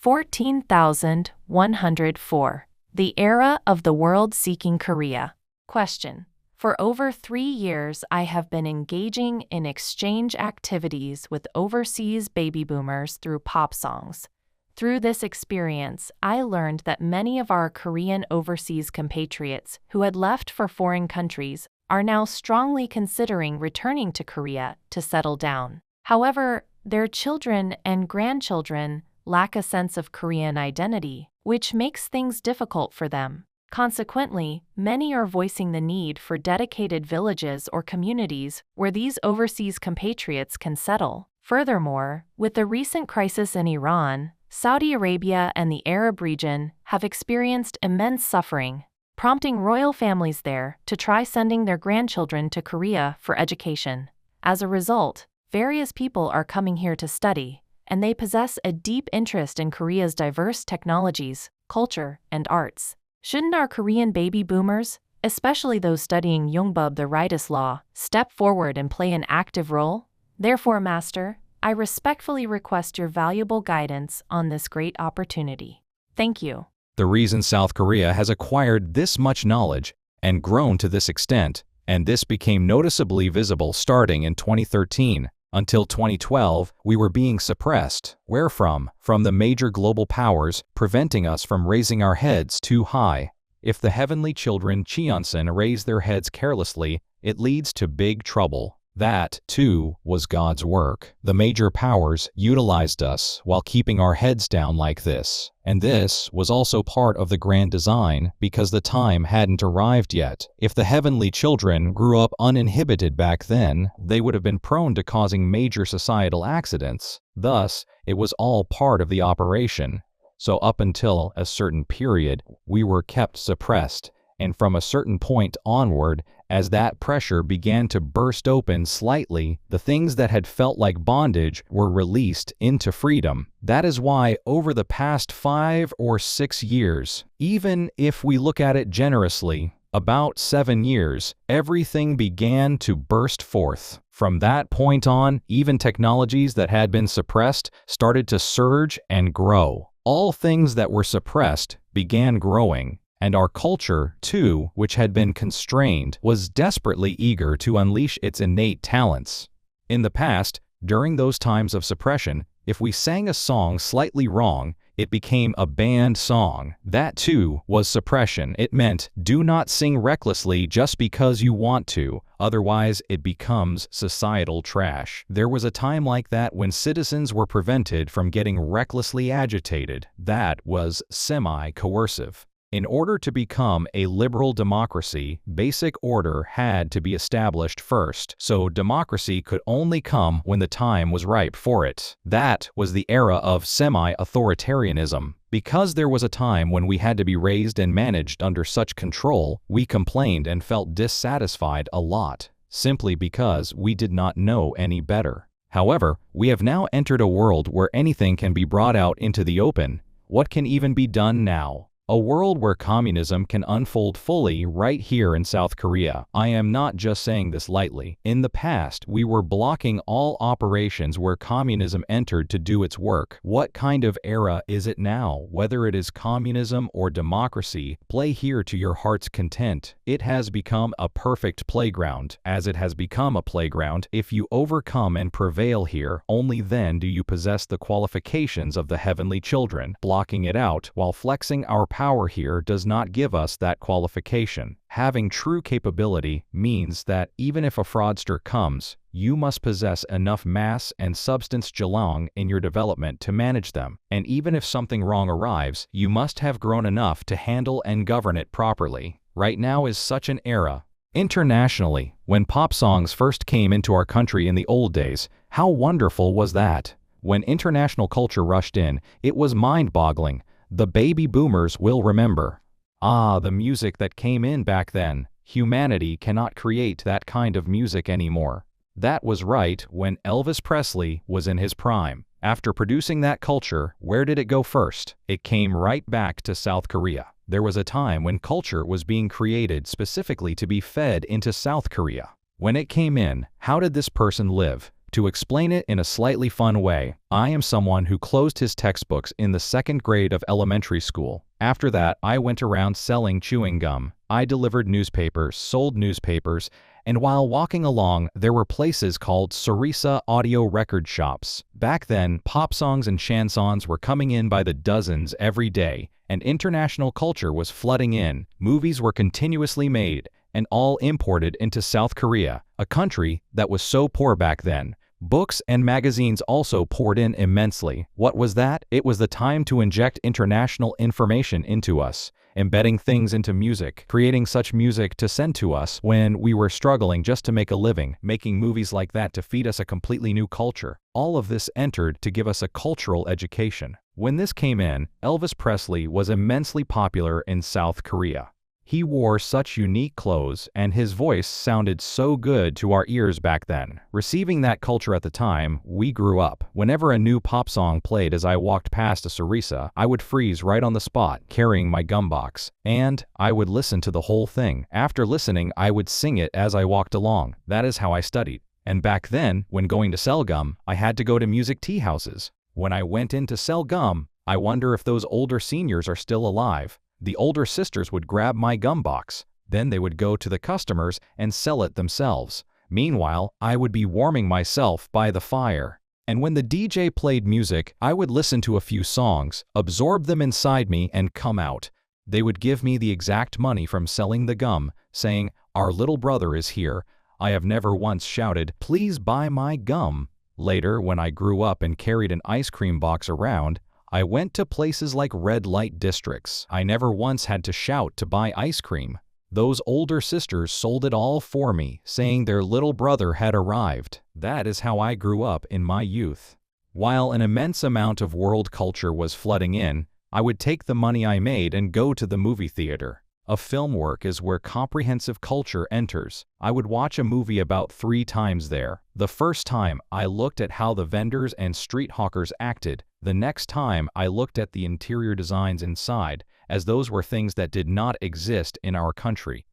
14,104. The era of the world seeking Korea. Question. For over 3 years, I have been engaging in exchange activities with overseas baby boomers through pop songs. Through this experience, I learned that many of our Korean overseas compatriots who had left for foreign countries are now strongly considering returning to Korea to settle down. However, their children and grandchildren lack a sense of Korean identity, which makes things difficult for them. Consequently, many are voicing the need for dedicated villages or communities where these overseas compatriots can settle. Furthermore, with the recent crisis in Iran, Saudi Arabia and the Arab region have experienced immense suffering, prompting royal families there to try sending their grandchildren to Korea for education. As a result, various people are coming here to study, and they possess a deep interest in Korea's diverse technologies, culture, and arts. Shouldn't our Korean baby boomers, especially those studying Yongbub the Rightus Law, step forward and play an active role? Therefore, Master, I respectfully request your valuable guidance on this great opportunity. Thank you. The reason South Korea has acquired this much knowledge and grown to this extent, and this became noticeably visible starting in 2013. Until 2012, we were being suppressed. Where from? From the major global powers, preventing us from raising our heads too high. If the heavenly children Cheonsan raise their heads carelessly, it leads to big trouble. That, too, was God's work. The major powers utilized us while keeping our heads down like this. And this was also part of the grand design because the time hadn't arrived yet. If the heavenly children grew up uninhibited back then, they would have been prone to causing major societal accidents. Thus, it was all part of the operation. So up until a certain period, we were kept suppressed. And from a certain point onward, as that pressure began to burst open slightly, the things that had felt like bondage were released into freedom. That is why over the past 5 or 6 years, even if we look at it generously, about 7 years, everything began to burst forth. From that point on, even technologies that had been suppressed started to surge and grow. All things that were suppressed began growing. And our culture, too, which had been constrained, was desperately eager to unleash its innate talents. In the past, during those times of suppression, if we sang a song slightly wrong, it became a banned song. That, too, was suppression. It meant, do not sing recklessly just because you want to, otherwise it becomes societal trash. There was a time like that when citizens were prevented from getting recklessly agitated. That was semi-coercive. In order to become a liberal democracy, basic order had to be established first, so democracy could only come when the time was ripe for it. That was the era of semi-authoritarianism. Because there was a time when we had to be raised and managed under such control, we complained and felt dissatisfied a lot, simply because we did not know any better. However, we have now entered a world where anything can be brought out into the open. What can even be done now? A world where communism can unfold fully right here in South Korea. I am not just saying this lightly. In the past, we were blocking all operations where communism entered to do its work. What kind of era is it now? Whether it is communism or democracy, play here to your heart's content. It has become a perfect playground. As it has become a playground, if you overcome and prevail here, only then do you possess the qualifications of the heavenly children. Blocking it out while flexing our power here does not give us that qualification. Having true capability means that even if a fraudster comes, you must possess enough mass and substance Geelong in your development to manage them. And even if something wrong arrives, you must have grown enough to handle and govern it properly. Right now is such an era. Internationally, when pop songs first came into our country in the old days, how wonderful was that? When international culture rushed in, it was mind-boggling. The baby boomers will remember. Ah, the music that came in back then. Humanity cannot create that kind of music anymore. That was right when Elvis Presley was in his prime. After producing that culture, where did it go first? It came right back to South Korea. There was a time when culture was being created specifically to be fed into South Korea. When it came in, how did this person live? To explain it in a slightly fun way, I am someone who closed his textbooks in the 2nd grade of elementary school. After that, I went around selling chewing gum. I delivered newspapers, sold newspapers, and while walking along, there were places called Sarisa audio record shops. Back then, pop songs and chansons were coming in by the dozens every day, and international culture was flooding in. Movies were continuously made, and all imported into South Korea, a country that was so poor back then. Books and magazines also poured in immensely. What was that? It was the time to inject international information into us, embedding things into music, creating such music to send to us when we were struggling just to make a living, making movies like that to feed us a completely new culture. All of this entered to give us a cultural education. When this came in, Elvis Presley was immensely popular in South Korea. He wore such unique clothes, and his voice sounded so good to our ears back then. Receiving that culture at the time, we grew up. Whenever a new pop song played as I walked past a Sarisa, I would freeze right on the spot, carrying my gum box. And I would listen to the whole thing. After listening, I would sing it as I walked along. That is how I studied. And back then, when going to sell gum, I had to go to music tea houses. When I went in to sell gum, I wonder if those older seniors are still alive. The older sisters would grab my gum box. Then they would go to the customers and sell it themselves. Meanwhile, I would be warming myself by the fire. And when the DJ played music, I would listen to a few songs, absorb them inside me, and come out. They would give me the exact money from selling the gum, saying, "Our little brother is here." I have never once shouted, "Please buy my gum." Later, when I grew up and carried an ice cream box around, I went to places like red light districts. I never once had to shout to buy ice cream. Those older sisters sold it all for me, saying their little brother had arrived. That is how I grew up in my youth. While an immense amount of world culture was flooding in, I would take the money I made and go to the movie theater. A film work is where comprehensive culture enters. I would watch a movie about 3 times there. The first time, I looked at how the vendors and street hawkers acted. The next time, I looked at the interior designs inside, as those were things that did not exist in our country.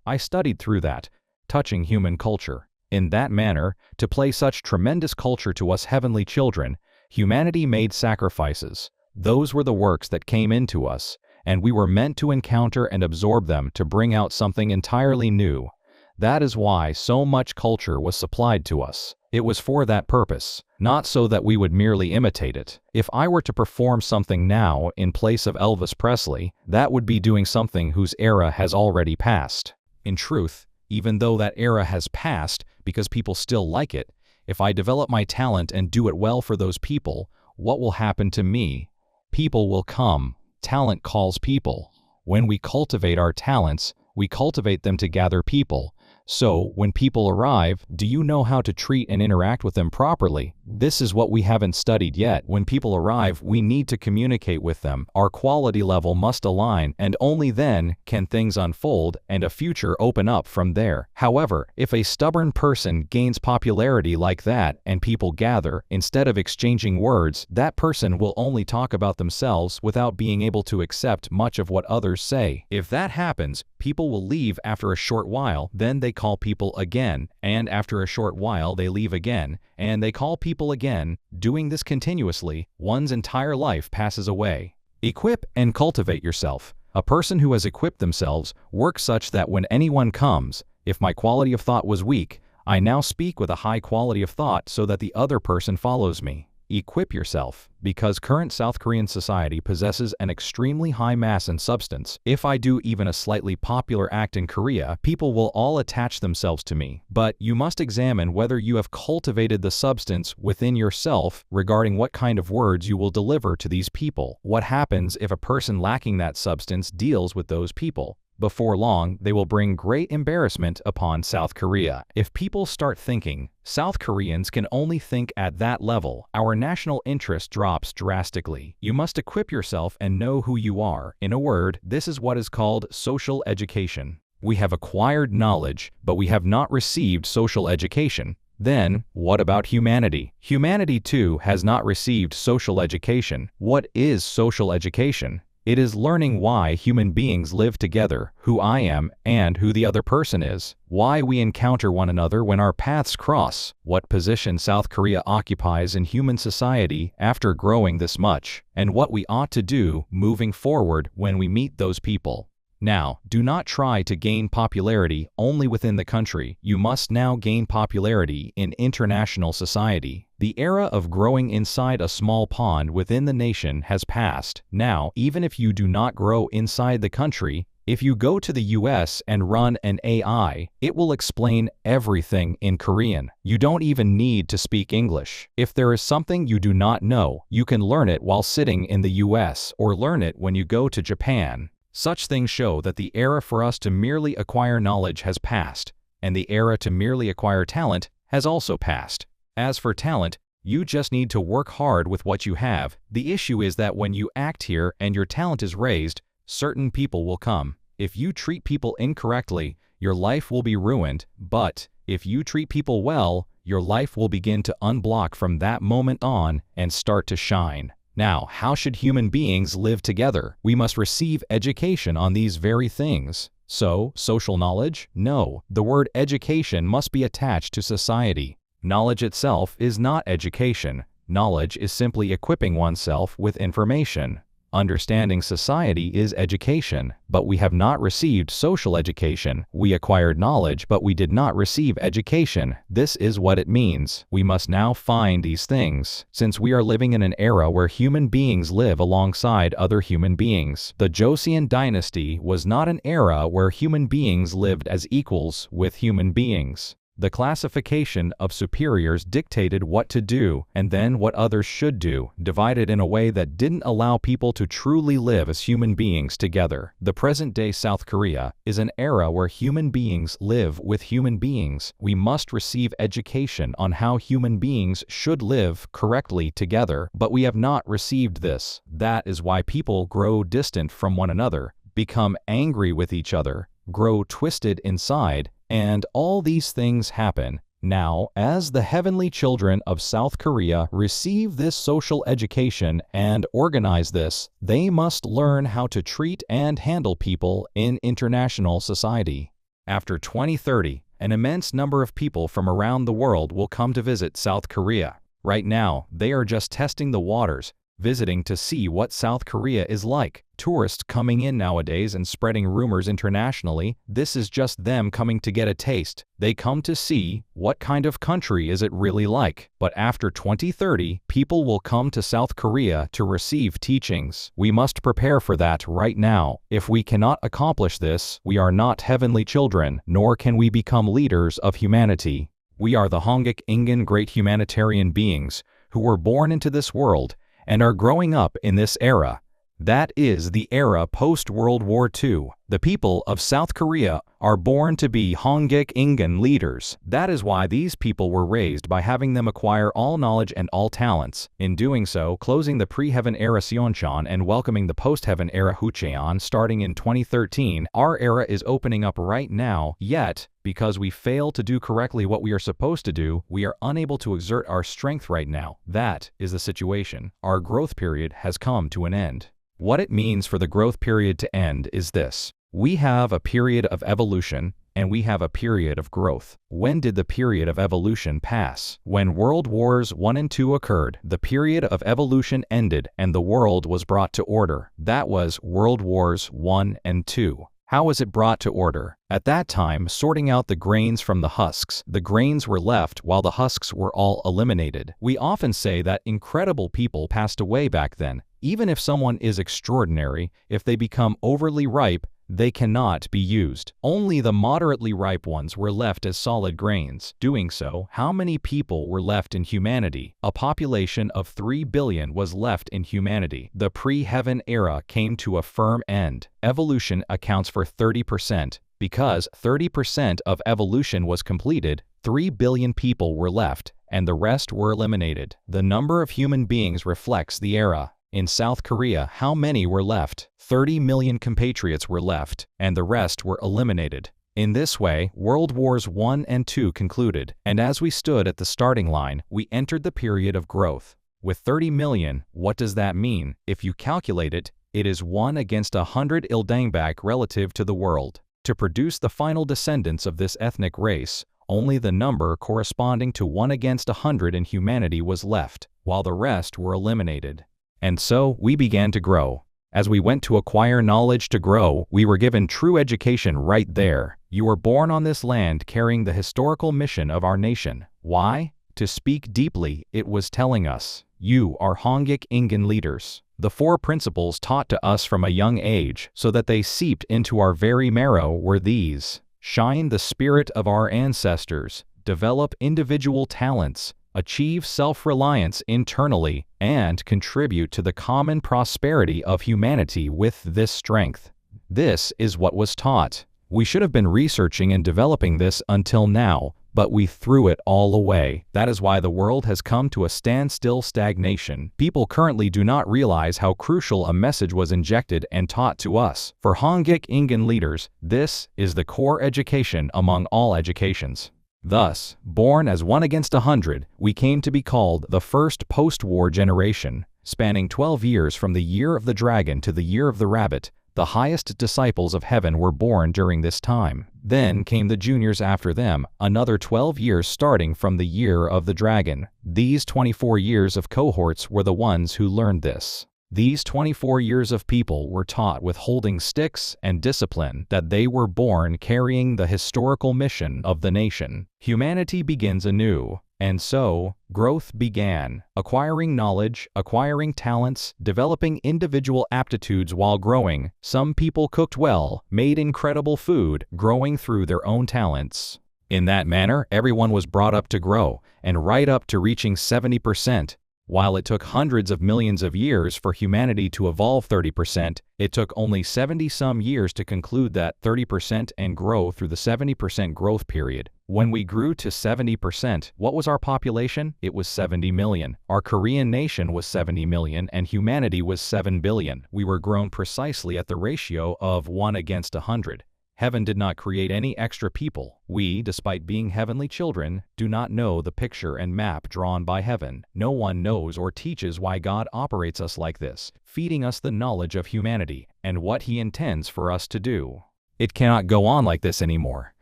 I studied through that, touching human culture. In that manner, to play such tremendous culture to us heavenly children, humanity made sacrifices. Those were the works that came into us, and we were meant to encounter and absorb them to bring out something entirely new. That is why so much culture was supplied to us. It was for that purpose, not so that we would merely imitate it. If I were to perform something now in place of Elvis Presley, that would be doing something whose era has already passed. In truth, even though that era has passed because people still like it, if I develop my talent and do it well for those people, what will happen to me? People will come. Talent calls people. When we cultivate our talents, we cultivate them to gather people. So, when people arrive, do you know how to treat and interact with them properly? This is what we haven't studied yet. When people arrive, we need to communicate with them. Our quality level must align, and only then can things unfold and a future open up from there. However, if a stubborn person gains popularity like that and people gather, instead of exchanging words, that person will only talk about themselves without being able to accept much of what others say. If that happens, people will leave after a short while, then they call people again, and after a short while they leave again, and they call people again. Doing this continuously, one's entire life passes away. Equip and cultivate yourself. A person who has equipped themselves works such that when anyone comes, if my quality of thought was weak, I now speak with a high quality of thought so that the other person follows me. Equip yourself, because current South Korean society possesses an extremely high mass and substance. If I do even a slightly popular act in Korea, people will all attach themselves to me. But you must examine whether you have cultivated the substance within yourself regarding what kind of words you will deliver to these people. What happens if a person lacking that substance deals with those people? Before long, they will bring great embarrassment upon South Korea. If people start thinking, South Koreans can only think at that level, our national interest drops drastically. You must equip yourself and know who you are. In a word, this is what is called social education. We have acquired knowledge, but we have not received social education. Then, what about humanity? Humanity too has not received social education. What is social education? It is learning why human beings live together, who I am and who the other person is, why we encounter one another when our paths cross, what position South Korea occupies in human society after growing this much, and what we ought to do moving forward when we meet those people. Now, do not try to gain popularity only within the country. You must now gain popularity in international society. The era of growing inside a small pond within the nation has passed. Now, even if you do not grow inside the country, if you go to the US and run an AI, it will explain everything in Korean. You don't even need to speak English. If there is something you do not know, you can learn it while sitting in the US or learn it when you go to Japan. Such things show that the era for us to merely acquire knowledge has passed, and the era to merely acquire talent has also passed. As for talent, you just need to work hard with what you have. The issue is that when you act here and your talent is raised, certain people will come. If you treat people incorrectly, your life will be ruined, but if you treat people well, your life will begin to unblock from that moment on and start to shine. Now, how should human beings live together? We must receive education on these very things. So, social knowledge? No, the word education must be attached to society. Knowledge itself is not education. Knowledge is simply equipping oneself with information. Understanding society is education, but we have not received social education. We acquired knowledge, but we did not receive education. This is what it means. We must now find these things. Since we are living in an era where human beings live alongside other human beings. The Joseon dynasty was not an era where human beings lived as equals with human beings. The classification of superiors dictated what to do and then what others should do, divided in a way that didn't allow people to truly live as human beings together. The present-day South Korea is an era where human beings live with human beings. We must receive education on how human beings should live correctly together, but we have not received this. That is why people grow distant from one another, become angry with each other, grow twisted inside, and all these things happen. Now, as the heavenly children of South Korea receive this social education and organize this, they must learn how to treat and handle people in international society. After 2030, an immense number of people from around the world will come to visit South Korea. Right now, they are just testing the waters, visiting to see what South Korea is like. Tourists coming in nowadays and spreading rumors internationally, this is just them coming to get a taste. They come to see what kind of country is it really like. But after 2030, people will come to South Korea to receive teachings. We must prepare for that right now. If we cannot accomplish this, we are not heavenly children, nor can we become leaders of humanity. We are the Hongik Ingen great humanitarian beings who were born into this world and are growing up in this era. That is the era post-World War II. The people of South Korea are born to be Hongik Ingen leaders. That is why these people were raised by having them acquire all knowledge and all talents. In doing so, closing the pre-heaven era Seoncheon and welcoming the post-heaven era Hucheon starting in 2013, our era is opening up right now, yet, because we fail to do correctly what we are supposed to do, we are unable to exert our strength right now. That is the situation. Our growth period has come to an end. What it means for the growth period to end is this. We have a period of evolution, and we have a period of growth. When did the period of evolution pass? When World Wars I and II occurred, the period of evolution ended and the world was brought to order. That was World Wars I and II. How was it brought to order? At that time, sorting out the grains from the husks, the grains were left while the husks were all eliminated. We often say that incredible people passed away back then. Even if someone is extraordinary, if they become overly ripe, they cannot be used. Only the moderately ripe ones were left as solid grains. Doing so, how many people were left in humanity? A population of 3 billion was left in humanity. The pre-heaven era came to a firm end. Evolution accounts for 30%. Because 30% of evolution was completed, 3 billion people were left, and the rest were eliminated. The number of human beings reflects the era. In South Korea, how many were left? 30 million compatriots were left, and the rest were eliminated. In this way, World Wars I and II concluded, and as we stood at the starting line, we entered the period of growth. With 30 million, what does that mean? If you calculate it, It is 1 against 100 Ildangbak relative to the world. To produce the final descendants of this ethnic race, only the number corresponding to 1 against 100 in humanity was left, while the rest were eliminated. And so, we began to grow. As we went to acquire knowledge to grow, we were given true education right there. You were born on this land carrying the historical mission of our nation. Why? To speak deeply, it was telling us, you are Hangik Ingan leaders. The 4 principles taught to us from a young age, so that they seeped into our very marrow, were these: shine the spirit of our ancestors, develop individual talents, achieve self-reliance internally, and contribute to the common prosperity of humanity with this strength. This is what was taught. We should have been researching and developing this until now, but we threw it all away. That is why the world has come to a standstill stagnation. People currently do not realize how crucial a message was injected and taught to us. For Hangik Ingan leaders, this is the core education among all educations. Thus, born as 1 against 100, we came to be called the first post-war generation. Spanning 12 years from the year of the dragon to the year of the rabbit, the highest disciples of heaven were born during this time. Then came the juniors after them, another 12 years starting from the year of the dragon. These 24 years of cohorts were the ones who learned this. These 24 years of people were taught with holding sticks and discipline that they were born carrying the historical mission of the nation. Humanity begins anew. And so, growth began, acquiring knowledge, acquiring talents, developing individual aptitudes while growing. Some people cooked well, made incredible food, growing through their own talents. In that manner, everyone was brought up to grow, and right up to reaching 70%. While it took hundreds of millions of years for humanity to evolve 30%, it took only 70-some years to conclude that 30% and grow through the 70% growth period. When we grew to 70%, what was our population? It was 70 million. Our Korean nation was 70 million and humanity was 7 billion. We were grown precisely at the ratio of 1 against 100. Heaven did not create any extra people. We, despite being heavenly children, do not know the picture and map drawn by heaven. No one knows or teaches why God operates us like this, feeding us the knowledge of humanity and what He intends for us to do. It cannot go on like this anymore.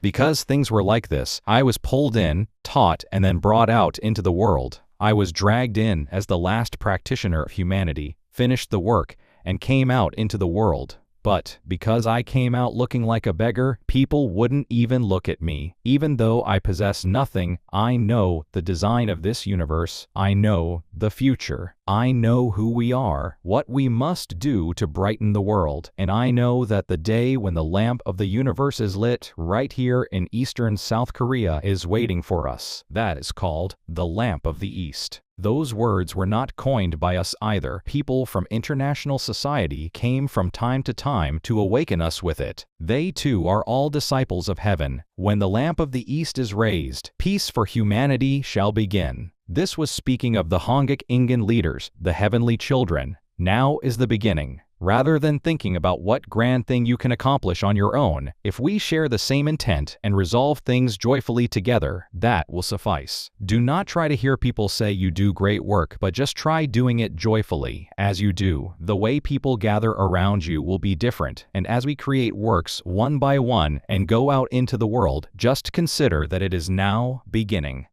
Because things were like this, I was pulled in, taught, and then brought out into the world. I was dragged in as the last practitioner of humanity, finished the work, and came out into the world. But, because I came out looking like a beggar, people wouldn't even look at me. Even though I possess nothing, I know the design of this universe. I know the future. I know who we are, what we must do to brighten the world. And I know that the day when the lamp of the universe is lit, right here in eastern South Korea, is waiting for us. That is called the lamp of the East. Those words were not coined by us either. People from international society came from time to time to awaken us with it. They too are all disciples of heaven. When the lamp of the East is raised, peace for humanity shall begin. This was speaking of the Hangik Ingan leaders, the heavenly children. Now is the beginning. Rather than thinking about what grand thing you can accomplish on your own, if we share the same intent and resolve things joyfully together, that will suffice. Do not try to hear people say you do great work, but just try doing it joyfully. As you do, the way people gather around you will be different, and as we create works one by one and go out into the world, just consider that it is now beginning.